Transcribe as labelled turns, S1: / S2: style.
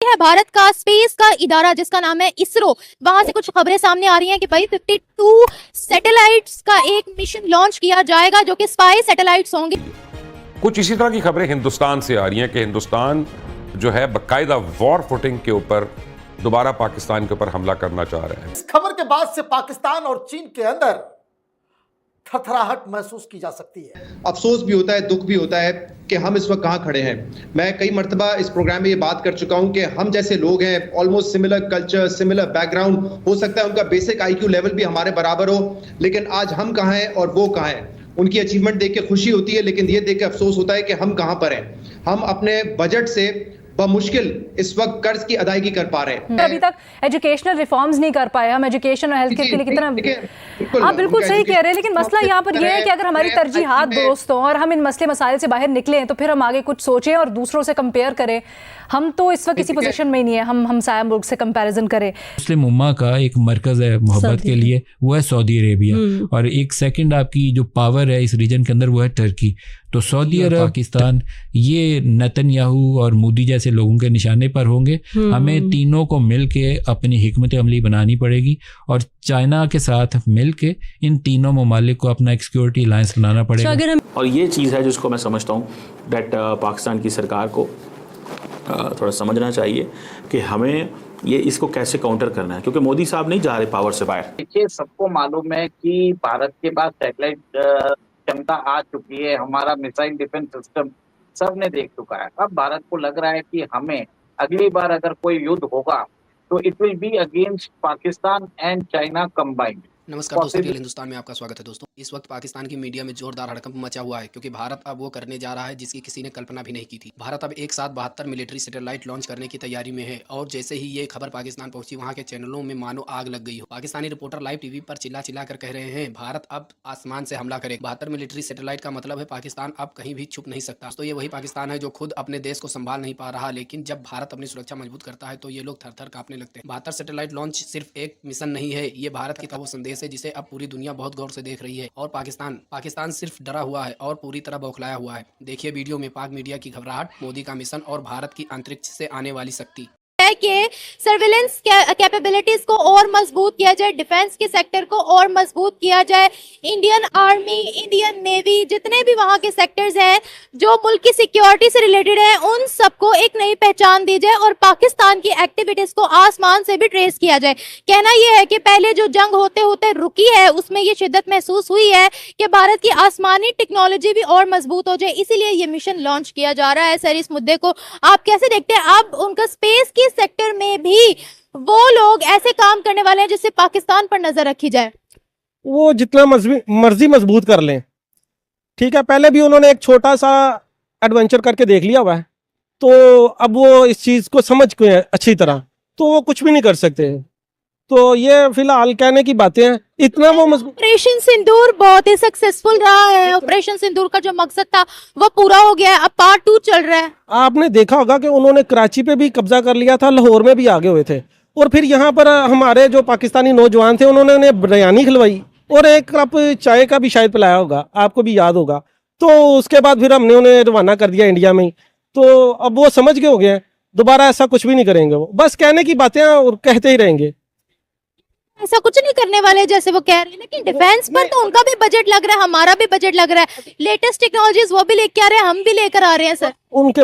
S1: है भारत का स्पेस का इदारा जिसका नाम है इसरो, वहां से कुछ खबरें सामने आ रही हैं कि भाई 52 सैटेलाइट्स का एक मिशन लॉन्च किया जाएगा जो कि स्पाई सैटेलाइट्स होंगे।
S2: कुछ इसी तरह की खबरें हिंदुस्तान से आ रही हैं कि हिंदुस्तान जो है बाकायदा वॉर फुटिंग के ऊपर दोबारा पाकिस्तान के ऊपर हमला करना चाह रहा है।
S3: इस खबर के बाद से पाकिस्तान और चीन के अंदर थरथराहट महसूस की जा सकती है।
S4: अफसोस भी होता है, दुख भी होता है कि हम इस वक्त कहाँ खड़े हैं। मैं कई मर्तबा इस प्रोग्राम में ये बात कर चुका हूं कि हम जैसे लोग हैं, almost similar culture, similar background, हो सकता है उनका बेसिक IQ लेवल भी हमारे बराबर हो, लेकिन आज हम कहाँ हैं और वो कहाँ हैं। उनकी अचीवमेंट देख के खुशी होती है, लेकिन ये देख के अफसोस होता है कि हम कहाँ पर हैं। हम अपने बजट से बमुश्किल इस वक्त कर्ज की अदायगी कर पा रहे हैं।
S5: अभी तक एजुकेशनल रिफॉर्म्स नहीं कर पाए हम, एजुकेशन और हेल्थ केयर के लिए कितना आप बिल्कुल सही कह रहे हैं, लेकिन मसला यहाँ पर यह है कि अगर हमारी तरजीहात दुरुस्त हों और हम इन मसले मसाइल से बाहर निकलें तो फिर हम आगे कुछ सोचें और दूसरों से कंपेयर करें। हम तो इस वक्त किसी पोजीशन में ही नहीं है हम हमसाया मुल्क से कंपैरिजन करें।
S6: मुस्लिम उम्मा का एक मरकज़ है मोहब्बत के लिए, वो है सऊदी अरेबिया, और एक सेकंड आपकी जो पावर है इस रीजन के अंदर वो है टर्की। तो सऊदी अरब, पाकिस्तान, ये नेतन्याहू और मोदी जैसे लोगों के निशाने पर होंगे। हमें तीनों को मिल के अपनी हिकमत अमली बनानी पड़ेगी और चाइना के साथ मिल के इन तीनों ममालिक को अपना एक सिक्योरिटी अलायंस बनाना पड़ेगा।
S7: और ये चीज़ है जिसको मैं समझता हूँ डेट पाकिस्तान की सरकार को थोड़ा समझना चाहिए कि हमें ये इसको कैसे काउंटर करना है, क्योंकि मोदी साहब नहीं जा रहे पावर से बाहर।
S8: देखिए, सबको मालूम है कि भारत के पास सैटेलाइट क्षमता आ चुकी है, हमारा मिसाइल डिफेंस सिस्टम सब ने देख चुका है। अब भारत को लग रहा है कि हमें अगली बार अगर कोई युद्ध होगा तो it will be against Pakistan and China combined.
S9: नमस्कार दोस्तों, रियल हिंदुस्तान में आपका स्वागत है। दोस्तों, इस वक्त पाकिस्तान की मीडिया में जोरदार हड़कंप मचा हुआ है क्योंकि भारत अब वो करने जा रहा है जिसकी किसी ने कल्पना भी नहीं की थी। भारत अब एक साथ 72 मिलिट्री सैटेलाइट लॉन्च करने की तैयारी में है और जैसे ही ये खबर पाकिस्तान पहुंची, वहां के चैनलों में मानो आग लग गई हो। पाकिस्तानी रिपोर्टर लाइव टीवी पर चिल्ला चिल्ला कर कह रहे हैं भारत अब आसमान से हमला करेगा। 72 मिलिट्री सैटेलाइट का मतलब है पाकिस्तान अब कहीं भी छुप नहीं सकता। तो ये वही पाकिस्तान है जो खुद अपने देश को संभाल नहीं पा रहा, लेकिन जब भारत अपनी सुरक्षा मजबूत करता है तो ये लोग थर थर कांपने लगते हैं। 72 सैटेलाइट लॉन्च सिर्फ एक मिशन नहीं है, ये भारत की वो संदेश है जिसे अब पूरी दुनिया बहुत गौर से देख रही है। और पाकिस्तान सिर्फ डरा हुआ है और पूरी तरह बौखलाया हुआ है। देखिए वीडियो में पाक मीडिया की घबराहट, मोदी का मिशन और भारत की अंतरिक्ष से आने वाली शक्ति।
S1: कि सर्विलेंस कैपेबिलिटीज को और मजबूत किया जाए, डिफेंस के सेक्टर को और मजबूत किया जाए, इंडियन आर्मी, इंडियन नेवी, जितने भी वहां के सेक्टर्स हैं जो मुल्क की सिक्योरिटी से रिलेटेड है, उन सबको एक नई पहचान दी जाए और पाकिस्तान की एक्टिविटीज को आसमान से भी ट्रेस किया जाए। कहना यह है कि पहले जो जंग होते होते रुकी है उसमें ये शिद्दत महसूस हुई है कि भारत की आसमानी टेक्नोलॉजी भी और मजबूत हो जाए, इसीलिए ये मिशन लॉन्च किया जा रहा है। सर, इस मुद्दे को आप कैसे देखते हैं? अब उनका स्पेस की सेक्टर में भी वो लोग ऐसे काम करने वाले हैं जिससे पाकिस्तान पर नजर रखी जाए।
S10: वो जितना मर्जी मजबूत कर लें, ठीक है। पहले भी उन्होंने एक छोटा सा एडवेंचर करके देख लिया हुआ है, तो अब वो इस चीज को समझ के अच्छी तरह तो वो कुछ भी नहीं कर सकते। तो ये फिलहाल कहने की बातें हैं। इतना वो
S1: ऑपरेशन सिंदूर बहुत ही सक्सेसफुल रहा है। ऑपरेशन सिंदूर का जो मकसद था वो पूरा हो गया है, अब पार्ट 2 चल रहा है। आपने
S10: देखा होगा कि उन्होंने कराची पे भी कब्जा कर लिया था, लाहौर में भी आगे हुए थे, और फिर यहाँ पर हमारे जो पाकिस्तानी नौजवान थे उन्होंने बिरयानी खिलवाई और एक कप चाय का भी शायद पिलाया होगा, आपको भी याद होगा। तो उसके बाद फिर हमने उन्हें रवाना कर दिया इंडिया में ही। तो अब वो समझ के हो गए, दोबारा ऐसा कुछ भी नहीं करेंगे। वो बस कहने की बातें और कहते ही रहेंगे,
S1: ऐसा कुछ नहीं करने वाले जैसे वो कह रहे हैं। लेकिन डिफेंस पर तो उनका भी बजट लग रहा है, हमारा भी बजट लग रहा है, लेटेस्ट टेक्नोलॉजीज वो भी लेके आ रहे हैं, हम भी लेकर आ रहे हैं। सर,
S10: उनके